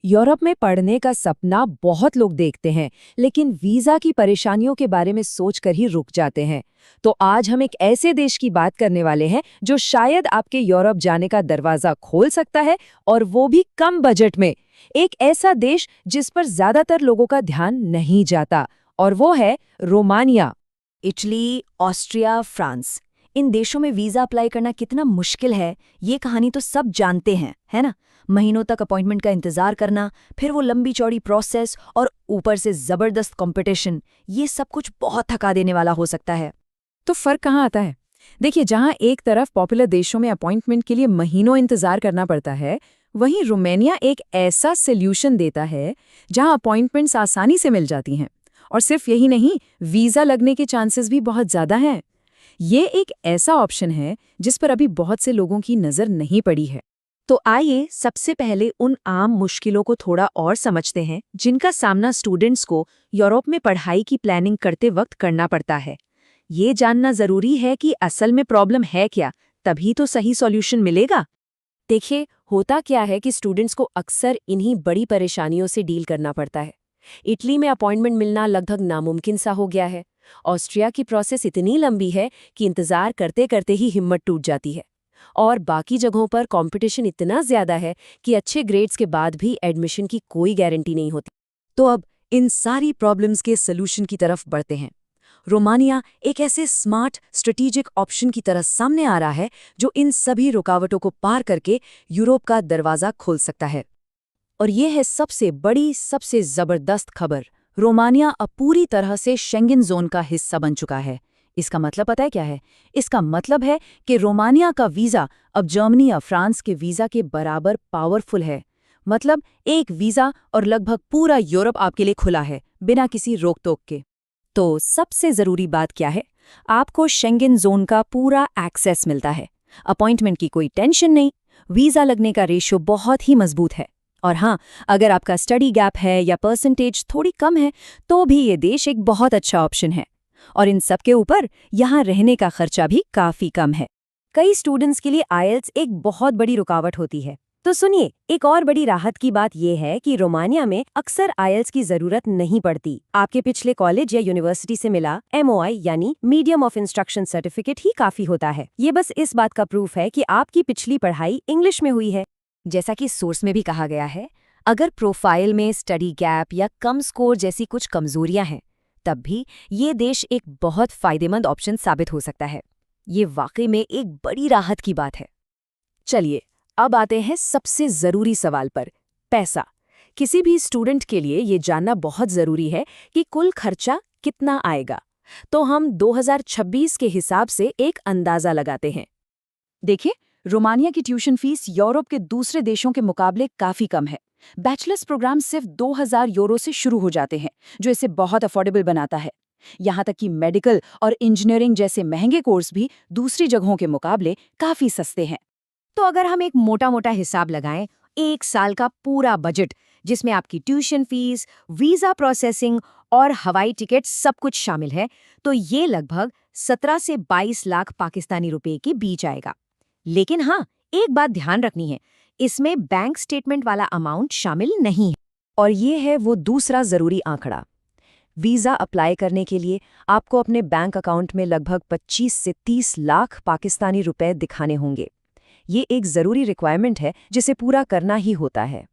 Europe में पढ़ने का सपना बहुत लोग देखते हैं, लेकिन वीजा की परेशानियों के बारे में सोचकर ही रुक जाते हैं। तो आज हम एक ऐसे देश की बात करने वाले हैं जो शायद आपके यूरोप जाने का दरवाजा खोल सकता है, और वो भी कम बजट में। एक ऐसा देश जिस पर ज्यादातर लोगों का ध्यान नहीं जाता, और वो है रोमानिया। इटली, ऑस्ट्रिया, फ्रांस, इन देशों में वीज़ा अप्लाई करना कितना मुश्किल है, ये कहानी तो सब जानते हैं, है ना? महीनों तक अपॉइंटमेंट का इंतज़ार करना, फिर वो लंबी चौड़ी प्रोसेस और ऊपर से ज़बरदस्त कंपटीशन, ये सब कुछ बहुत थका देने वाला हो सकता है। तो फर्क कहाँ आता है? देखिए, जहाँ एक तरफ पॉपुलर देशों में अपॉइंटमेंट के लिए महीनों इंतजार करना पड़ता है, वहीं रोमानिया एक ऐसा सोल्यूशन देता है जहाँ अपॉइंटमेंट्स आसानी से मिल जाती हैं। और सिर्फ यही नहीं, वीज़ा लगने के चांसेस भी बहुत ज़्यादा हैं। ये एक ऐसा ऑप्शन है जिस पर अभी बहुत से लोगों की नज़र नहीं पड़ी है। तो आइए सबसे पहले उन आम मुश्किलों को थोड़ा और समझते हैं जिनका सामना स्टूडेंट्स को यूरोप में पढ़ाई की प्लानिंग करते वक्त करना पड़ता है। ये जानना ज़रूरी है कि असल में प्रॉब्लम है क्या, तभी तो सही सॉल्यूशन मिलेगा। देखिए, होता क्या है कि स्टूडेंट्स को अक्सर इन्हीं बड़ी परेशानियों से डील करना पड़ता है। इटली में अपॉइंटमेंट मिलना लगभग नामुमकिन सा हो गया है। ऑस्ट्रिया की प्रोसेस इतनी लंबी है कि इंतजार करते करते ही हिम्मत टूट जाती है। और बाकी जगहों पर कंपटीशन इतना ज्यादा है कि अच्छे ग्रेड्स के बाद भी एडमिशन की कोई गारंटी नहीं होती। तो अब इन सारी प्रॉब्लम्स के सॉल्यूशन की तरफ बढ़ते हैं। रोमानिया एक ऐसे स्मार्ट स्ट्रेटेजिक ऑप्शन की तरह सामने आ रहा है जो इन सभी रुकावटों को पार करके यूरोप का दरवाजा खोल सकता है। और ये है सबसे बड़ी, सबसे जबरदस्त खबर। रोमानिया अब पूरी तरह से शेंगन जोन का हिस्सा बन चुका है। इसका मतलब पता है क्या है? इसका मतलब है कि रोमानिया का वीज़ा अब जर्मनी या फ्रांस के वीज़ा के बराबर पावरफुल है। मतलब एक वीज़ा और लगभग पूरा यूरोप आपके लिए खुला है, बिना किसी रोक टोक के। तो सबसे ज़रूरी बात क्या है? आपको शेंगन जोन का पूरा एक्सेस मिलता है। अपॉइंटमेंट की कोई टेंशन नहीं, वीज़ा लगने का रेशियो बहुत ही मजबूत है। और हाँ, अगर आपका स्टडी गैप है या परसेंटेज थोड़ी कम है, तो भी ये देश एक बहुत अच्छा ऑप्शन है। और इन सब के ऊपर यहाँ रहने का खर्चा भी काफ़ी कम है। कई स्टूडेंट्स के लिए आईएलटीएस एक बहुत बड़ी रुकावट होती है। तो सुनिए, एक और बड़ी राहत की बात यह है कि रोमानिया में अक्सर आईएलटीएस की जरूरत नहीं पड़ती। आपके पिछले कॉलेज या यूनिवर्सिटी से मिला MOI यानी मीडियम ऑफ इंस्ट्रक्शन सर्टिफिकेट ही काफी होता है। ये बस इस बात का प्रूफ है कि आपकी पिछली पढ़ाई इंग्लिश में हुई है। जैसा कि सोर्स में भी कहा गया है, अगर प्रोफाइल में स्टडी गैप या कम स्कोर जैसी कुछ कमजोरियां हैं, तब भी ये देश एक बहुत फायदेमंद ऑप्शन साबित हो सकता है। ये वाकई में एक बड़ी राहत की बात है। चलिए, अब आते हैं सबसे ज़रूरी सवाल पर, पैसा। किसी भी स्टूडेंट के लिए ये जानना बहुत ज़रूरी है कि कुल खर्चा कितना आएगा। तो हम 2026 के हिसाब से एक अंदाज़ा लगाते हैं। देखिए, रोमानिया की ट्यूशन फीस यूरोप के दूसरे देशों के मुकाबले काफ़ी कम है। बैचलर्स प्रोग्राम सिर्फ 2000 यूरो से शुरू हो जाते हैं, जो इसे बहुत अफोर्डेबल बनाता है। यहाँ तक कि मेडिकल और इंजीनियरिंग जैसे महंगे कोर्स भी दूसरी जगहों के मुकाबले काफ़ी सस्ते हैं। तो अगर हम एक मोटा मोटा हिसाब लगाएं, एक साल का पूरा बजट जिसमें आपकी ट्यूशन फीस, वीज़ा प्रोसेसिंग और हवाई टिकट सब कुछ शामिल है, तो ये लगभग 17 से 22 लाख पाकिस्तानी रुपए के बीच आएगा। लेकिन हाँ, एक बात ध्यान रखनी है, इसमें बैंक स्टेटमेंट वाला अमाउंट शामिल नहीं है। और ये है वो दूसरा ज़रूरी आंकड़ा। वीज़ा अप्लाई करने के लिए आपको अपने बैंक अकाउंट में लगभग 25 से 30 लाख पाकिस्तानी रुपए दिखाने होंगे। ये एक ज़रूरी रिक्वायरमेंट है जिसे पूरा करना ही होता है।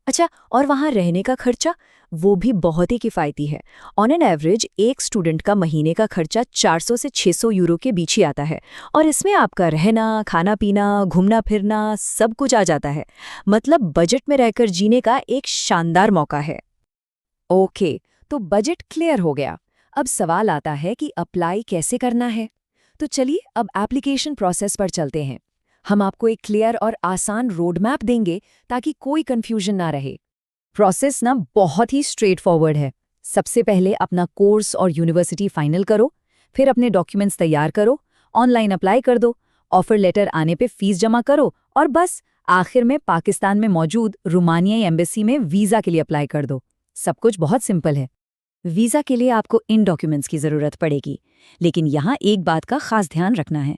अच्छा, और वहाँ रहने का खर्चा, वो भी बहुत ही किफ़ायती है। ऑन एन एवरेज एक स्टूडेंट का महीने का खर्चा 400 से 600 यूरो के बीच ही आता है, और इसमें आपका रहना, खाना पीना, घूमना फिरना सब कुछ आ जाता है। मतलब बजट में रहकर जीने का एक शानदार मौका है। ओके, तो बजट क्लियर हो गया। अब सवाल आता है कि अप्लाई कैसे करना है। तो चलिए अब एप्लीकेशन प्रोसेस पर चलते हैं। हम आपको एक क्लियर और आसान रोड मैप देंगे ताकि कोई कंफ्यूजन ना रहे। प्रोसेस ना बहुत ही स्ट्रेट फॉरवर्ड है। सबसे पहले अपना कोर्स और यूनिवर्सिटी फाइनल करो, फिर अपने डॉक्यूमेंट्स तैयार करो, ऑनलाइन अप्लाई कर दो, ऑफर लेटर आने पे फीस जमा करो, और बस आखिर में पाकिस्तान में मौजूद रोमानियाई एम्बेसी में वीज़ा के लिए अप्लाई कर दो। सब कुछ बहुत सिंपल है। वीज़ा के लिए आपको इन डॉक्यूमेंट्स की ज़रूरत पड़ेगी, लेकिन यहाँ एक बात का खास ध्यान रखना है।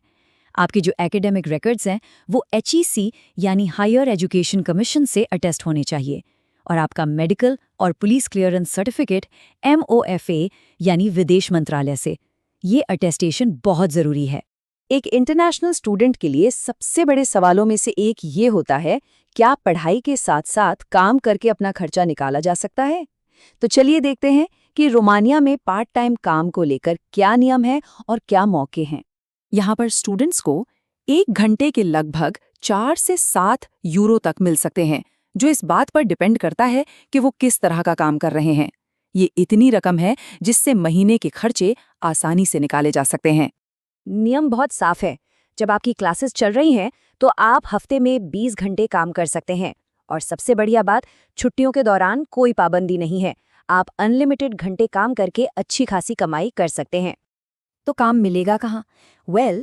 आपके जो एकेडमिक रिकॉर्ड्स हैं वो HEC यानी हायर एजुकेशन कमीशन से अटेस्ट होने चाहिए। और आपका मेडिकल और पुलिस क्लियरेंस सर्टिफिकेट MOFA यानी विदेश मंत्रालय से। ये अटेस्टेशन बहुत ज़रूरी है। एक इंटरनेशनल स्टूडेंट के लिए सबसे बड़े सवालों में से एक ये होता है, क्या पढ़ाई के साथ-साथ काम करके अपना खर्चा निकाला जा सकता है? तो चलिए देखते हैं कि रोमानिया में पार्ट टाइम काम को लेकर क्या नियम है और क्या मौके हैं। यहाँ पर स्टूडेंट्स को 1 घंटे के लगभग 4 से 7 यूरो तक मिल सकते हैं, जो इस बात पर डिपेंड करता है कि वो किस तरह का काम कर रहे हैं। ये इतनी रकम है जिससे महीने के खर्चे आसानी से निकाले जा सकते हैं। नियम बहुत साफ है। जब आपकी क्लासेस चल रही हैं, तो आप हफ्ते में 20 घंटे काम कर सकते हैं। और सबसे बढ़िया बात, छुट्टियों के दौरान कोई पाबंदी नहीं है। आप अनलिमिटेड घंटे काम करके अच्छी खासी कमाई कर सकते हैं। तो काम मिलेगा कहाँ?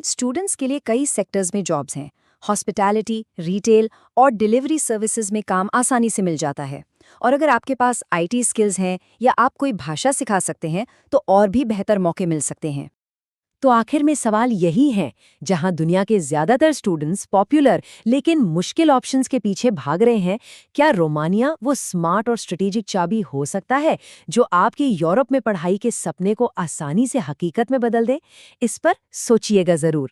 स्टूडेंट्स के लिए कई सेक्टर्स में जॉब्स हैं। हॉस्पिटैलिटी, रिटेल और डिलीवरी सर्विसेज में काम आसानी से मिल जाता है। और अगर आपके पास IT स्किल्स हैं या आप कोई भाषा सिखा सकते हैं, तो और भी बेहतर मौके मिल सकते हैं। तो आखिर में सवाल यही है, जहां दुनिया के ज्यादातर स्टूडेंट्स पॉपुलर लेकिन मुश्किल ऑप्शंस के पीछे भाग रहे हैं, क्या रोमानिया वो स्मार्ट और स्ट्रेटेजिक चाबी हो सकता है जो आपके यूरोप में पढ़ाई के सपने को आसानी से हकीकत में बदल दे? इस पर सोचिएगा जरूर।